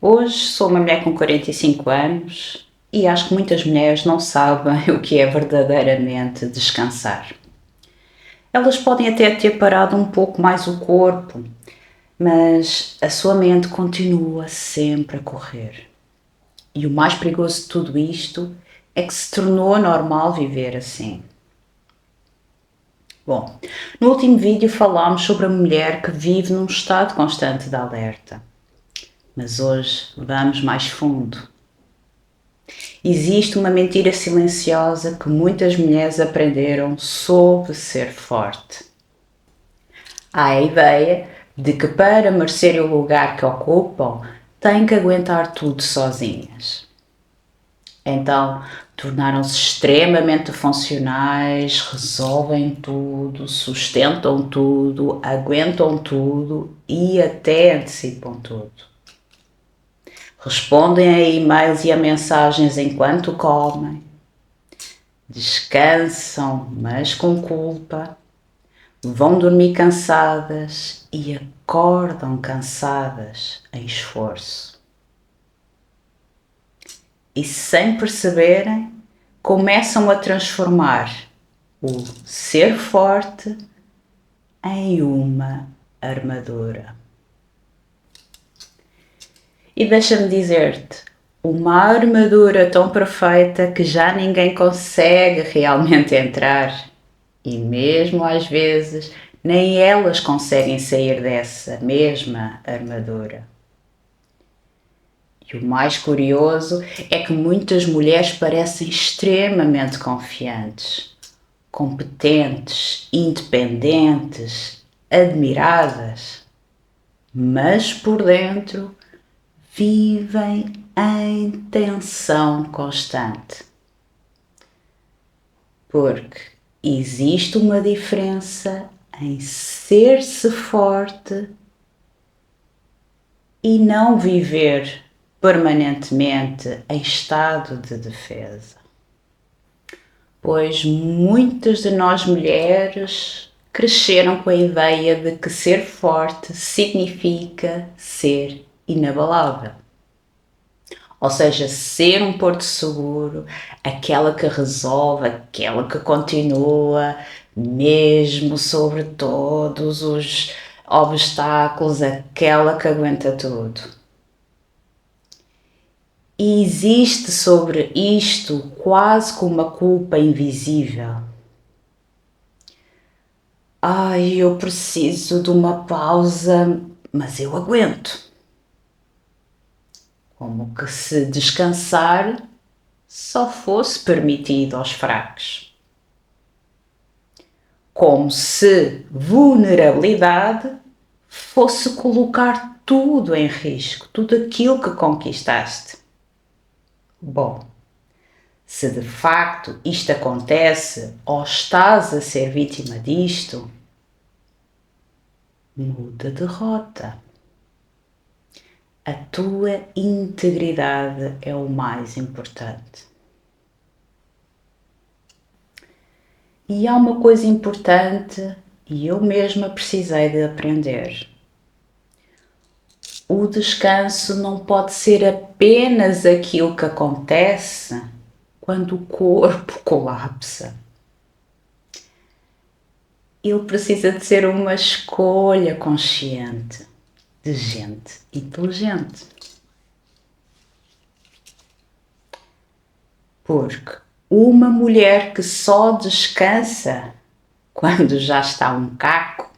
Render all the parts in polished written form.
Hoje sou uma mulher com 45 anos e acho que muitas mulheres não sabem o que é verdadeiramente descansar. Elas podem até ter parado um pouco mais o corpo, mas a sua mente continua sempre a correr. E o mais perigoso de tudo isto é que se tornou normal viver assim. Bom, no último vídeo falámos sobre a mulher que vive num estado constante de alerta. Mas hoje vamos mais fundo. Existe uma mentira silenciosa que muitas mulheres aprenderam sobre ser forte. Há a ideia de que para merecerem o lugar que ocupam, têm que aguentar tudo sozinhas. Então, tornaram-se extremamente funcionais, resolvem tudo, sustentam tudo, aguentam tudo e até antecipam tudo. Respondem a e-mails e a mensagens enquanto comem, descansam, mas com culpa, vão dormir cansadas e acordam cansadas em esforço. E sem perceberem, começam a transformar o ser forte em uma armadura. E deixa-me dizer-te, uma armadura tão perfeita que já ninguém consegue realmente entrar. E mesmo às vezes, nem elas conseguem sair dessa mesma armadura. E o mais curioso é que muitas mulheres parecem extremamente confiantes, competentes, independentes, admiradas, mas por dentro vivem em tensão constante. Porque existe uma diferença em ser-se forte e não viver permanentemente em estado de defesa. Pois muitas de nós mulheres cresceram com a ideia de que ser forte significa ser inabalável. Ou seja, ser um porto seguro, aquela que resolve, aquela que continua, mesmo sobre todos os obstáculos, aquela que aguenta tudo. E existe sobre isto quase como uma culpa invisível. Ai, eu preciso de uma pausa, mas eu aguento. Como que se descansar só fosse permitido aos fracos. Como se vulnerabilidade fosse colocar tudo em risco, tudo aquilo que conquistaste. Bom, se de facto isto acontece ou estás a ser vítima disto, muda de rota. A tua integridade é o mais importante. E há uma coisa importante e eu mesma precisei de aprender. O descanso não pode ser apenas aquilo que acontece quando o corpo colapsa. Ele precisa de ser uma escolha consciente de gente inteligente. Porque uma mulher que só descansa quando já está um caco,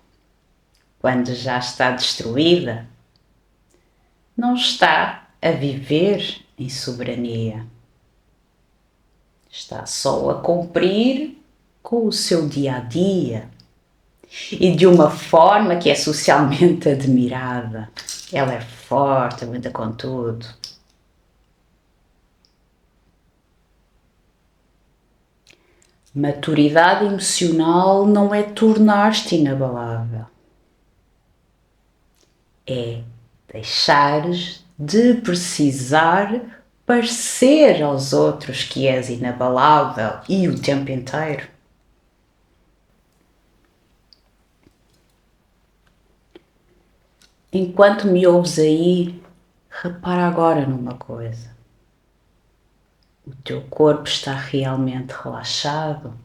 quando já está destruída, não está a viver em soberania. Está só a cumprir com o seu dia a dia e de uma forma que é socialmente admirada. Ela é forte, aguenta com tudo. Maturidade emocional não é tornar-te inabalável. É deixares de precisar parecer aos outros que és inabalável e o tempo inteiro. Enquanto me ouves aí, Repara agora numa coisa. O teu corpo está realmente relaxado?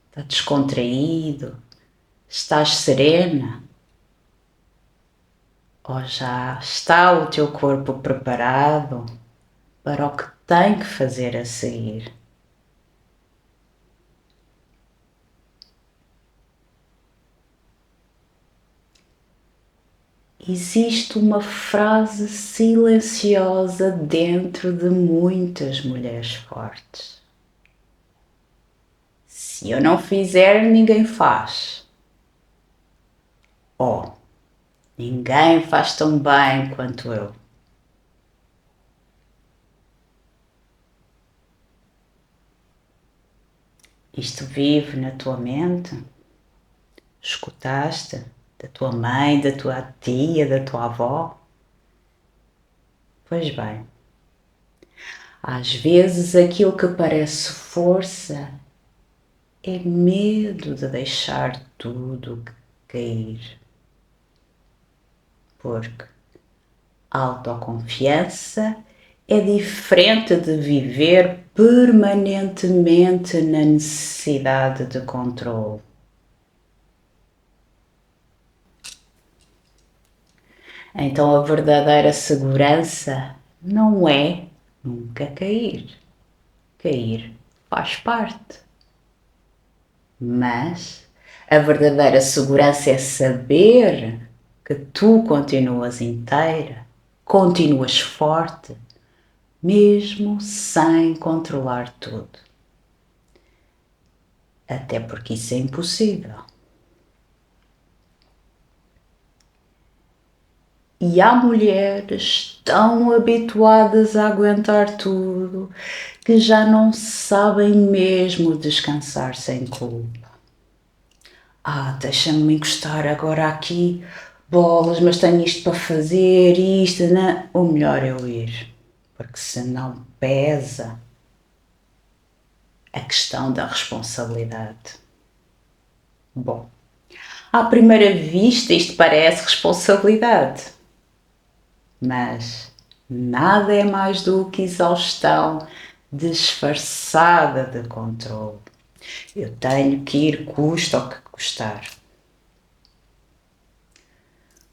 Está descontraído? Estás serena? Ou já está o teu corpo preparado para o que tem que fazer a seguir? Existe uma frase silenciosa dentro de muitas mulheres fortes. Se eu não fizer, ninguém faz. Ou ninguém faz tão bem quanto eu. Isto vive na tua mente? Escutaste da tua mãe, da tua tia, da tua avó? Pois bem, às vezes aquilo que parece força é medo de deixar tudo cair. Porque autoconfiança é diferente de viver permanentemente na necessidade de controle. Então a verdadeira segurança não é nunca cair. Cair faz parte. Mas a verdadeira segurança é saber que tu continuas inteira, continuas forte, mesmo sem controlar tudo. Até porque isso é impossível. E há mulheres tão habituadas a aguentar tudo que já não sabem mesmo descansar sem culpa. Deixa-me encostar agora aqui, bolas, mas tenho isto para fazer, isto, não. O melhor é eu ir, porque senão pesa a questão da responsabilidade. Bom, à primeira vista isto parece responsabilidade, mas nada é mais do que exaustão disfarçada de controle. Eu tenho que ir, custa o que custar.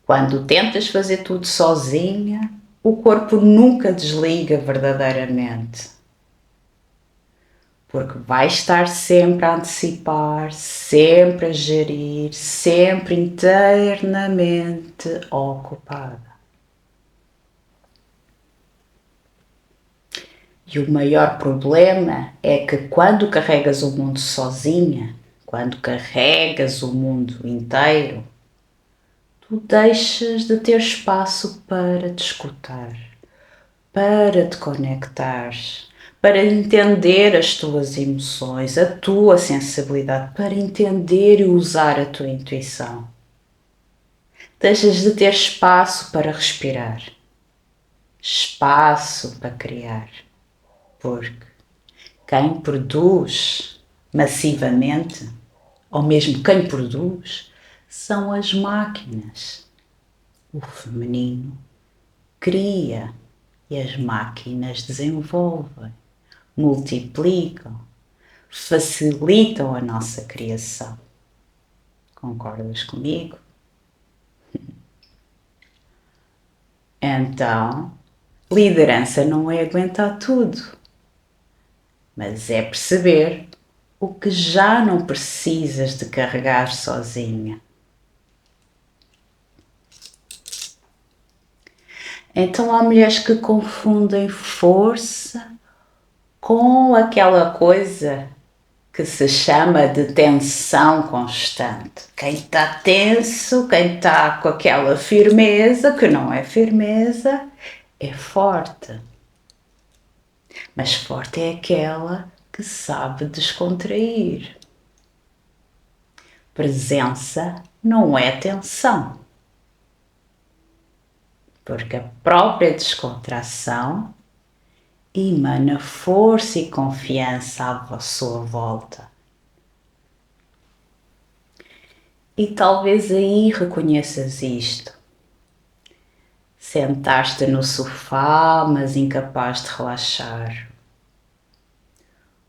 Quando tentas fazer tudo sozinha, o corpo nunca desliga verdadeiramente. Porque vai estar sempre a antecipar, sempre a gerir, sempre internamente ocupada. E o maior problema é que quando carregas o mundo sozinha, quando carregas o mundo inteiro, tu deixas de ter espaço para te escutar, para te conectares, para entender as tuas emoções, a tua sensibilidade, para entender e usar a tua intuição. Deixas de ter espaço para respirar, espaço para criar, porque quem produz massivamente, ou mesmo quem produz, são as máquinas. O feminino cria e as máquinas desenvolvem, multiplicam, facilitam a nossa criação. Concordas comigo? Então, liderança não é aguentar tudo, mas é perceber o que já não precisas de carregar sozinha. Então há mulheres que confundem força com aquela coisa que se chama de tensão constante. Quem está tenso, quem está com aquela firmeza, que não é firmeza, é forte. Mas forte é aquela que sabe descontrair. Presença não é tensão. Porque a própria descontração emana força e confiança à sua volta. E talvez aí reconheças isto. Sentaste no sofá, mas incapaz de relaxar.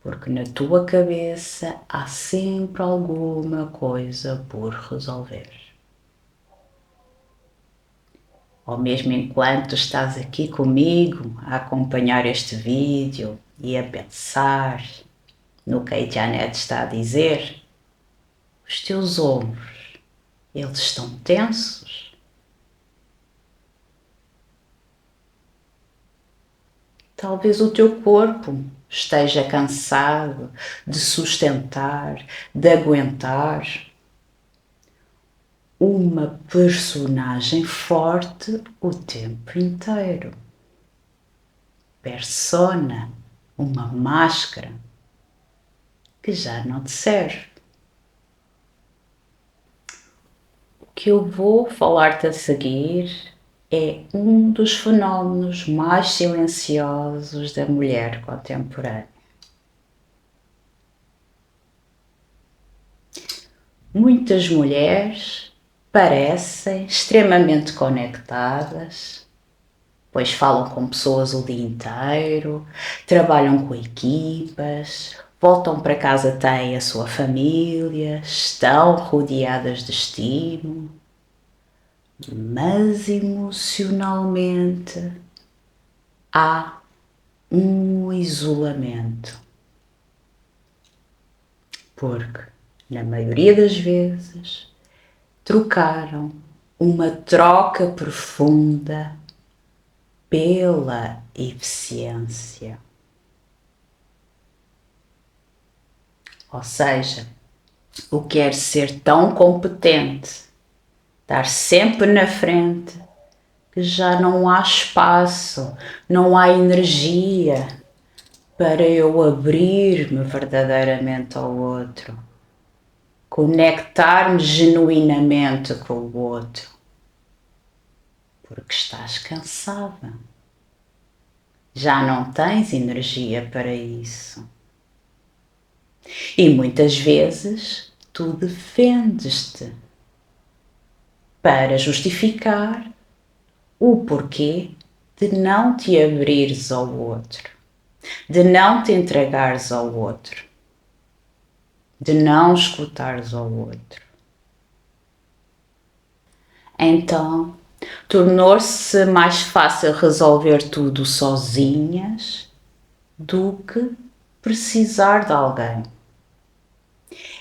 Porque na tua cabeça há sempre alguma coisa por resolver. Ou mesmo enquanto estás aqui comigo a acompanhar este vídeo e a pensar no que a Janet está a dizer, os teus ombros, eles estão tensos? Talvez o teu corpo esteja cansado de sustentar, de aguentar uma personagem forte o tempo inteiro. Persona, uma máscara que já não te serve. O que eu vou falar-te a seguir é um dos fenómenos mais silenciosos da mulher contemporânea. Muitas mulheres parecem extremamente conectadas, pois falam com pessoas o dia inteiro, trabalham com equipas, voltam para casa, têm a sua família, estão rodeadas de estímulo, mas emocionalmente há um isolamento. Porque, na maioria das vezes, trocaram uma troca profunda pela eficiência. Ou seja, o quer ser tão competente, estar sempre na frente, que já não há espaço, não há energia para eu abrir-me verdadeiramente ao outro, conectar-me genuinamente com o outro, porque estás cansada, já não tens energia para isso. E muitas vezes tu defendes-te para justificar o porquê de não te abrires ao outro, de não te entregares ao outro, de não escutares ao outro. Então, tornou-se mais fácil resolver tudo sozinhas do que precisar de alguém.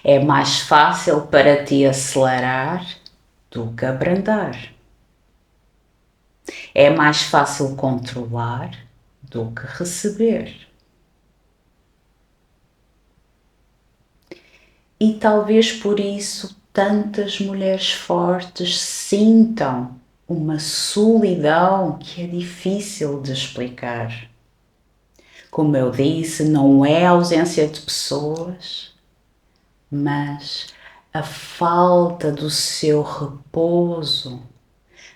É mais fácil para ti acelerar do que abrandar. É mais fácil controlar do que receber. E talvez por isso tantas mulheres fortes sintam uma solidão que é difícil de explicar. Como eu disse, não é a ausência de pessoas, mas a falta do seu repouso,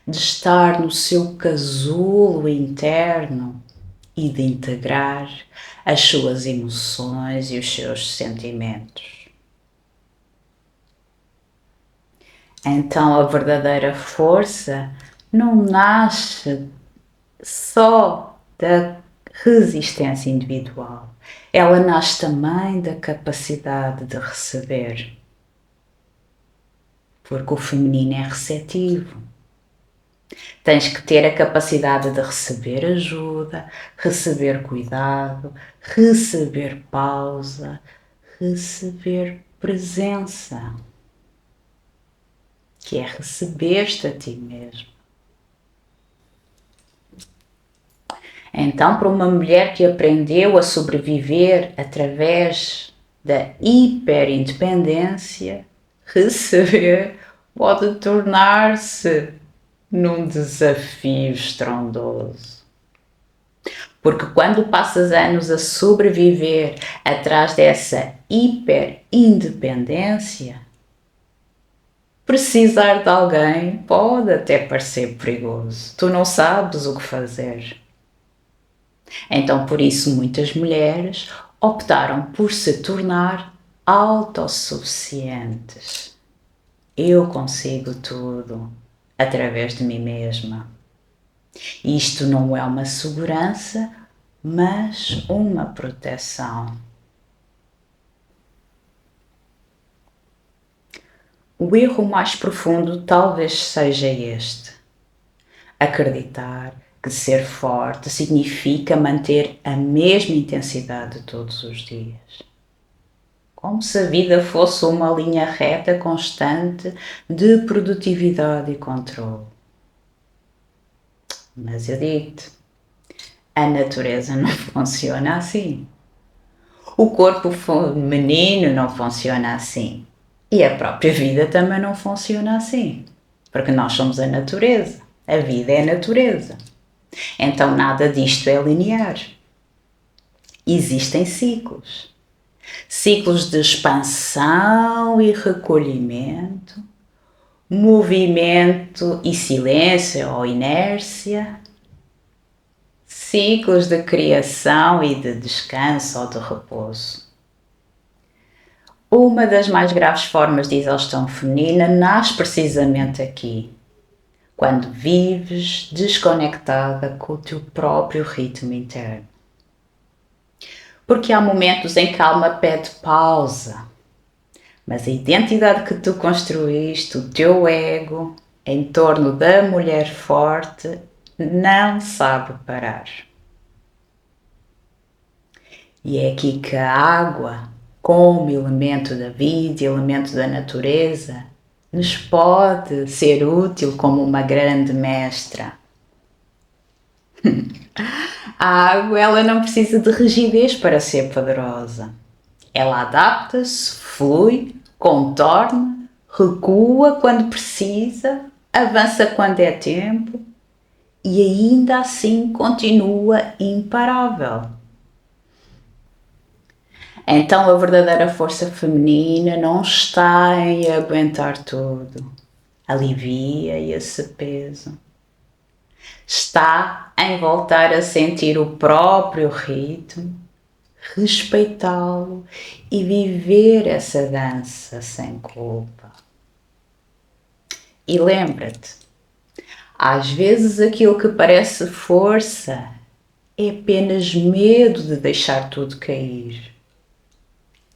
de estar no seu casulo interno e de integrar as suas emoções e os seus sentimentos. Então a verdadeira força não nasce só da resistência individual, ela nasce também da capacidade de receber, porque o feminino é receptivo. Tens que ter a capacidade de receber ajuda, receber cuidado, receber pausa, receber presença, que é receber-te a ti mesmo. Então, para uma mulher que aprendeu a sobreviver através da hiperindependência, receber pode tornar-se num desafio estrondoso. Porque quando passas anos a sobreviver atrás dessa hiperindependência, precisar de alguém pode até parecer perigoso. Tu não sabes o que fazer. Então, por isso, muitas mulheres optaram por se tornar autossuficientes. Eu consigo tudo através de mim mesma. Isto não é uma segurança, mas uma proteção. O erro mais profundo talvez seja este: acreditar que ser forte significa manter a mesma intensidade todos os dias. Como se a vida fosse uma linha reta constante de produtividade e controle. Mas eu digo-te, a natureza não funciona assim. O corpo feminino não funciona assim. E a própria vida também não funciona assim. Porque nós somos a natureza. A vida é a natureza. Então nada disto é linear. Existem ciclos. Ciclos de expansão e recolhimento, movimento e silêncio ou inércia, ciclos de criação e de descanso ou de repouso. Uma das mais graves formas de exaustão feminina nasce precisamente aqui, quando vives desconectada com o teu próprio ritmo interno. Porque há momentos em que a alma pede pausa, mas a identidade que tu construíste, o teu ego, em torno da mulher forte, não sabe parar. E é aqui que a água, como elemento da vida, elemento da natureza, nos pode ser útil como uma grande mestra. A água, ela não precisa de rigidez para ser poderosa. Ela adapta-se, flui, contorna, recua quando precisa, avança quando é tempo e ainda assim continua imparável. Então a verdadeira força feminina não está em aguentar tudo. Alivia esse peso. Está em voltar a sentir o próprio ritmo, respeitá-lo e viver essa dança sem culpa. E lembra-te, às vezes aquilo que parece força é apenas medo de deixar tudo cair.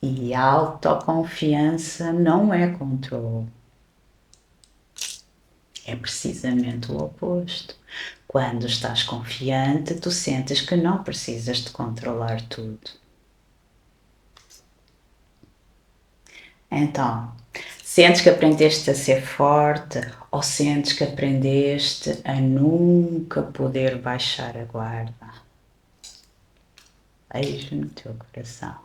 E autoconfiança não é controle. É precisamente o oposto. Quando estás confiante, tu sentes que não precisas de controlar tudo. Então, sentes que aprendeste a ser forte ou sentes que aprendeste a nunca poder baixar a guarda? Beijo no teu coração.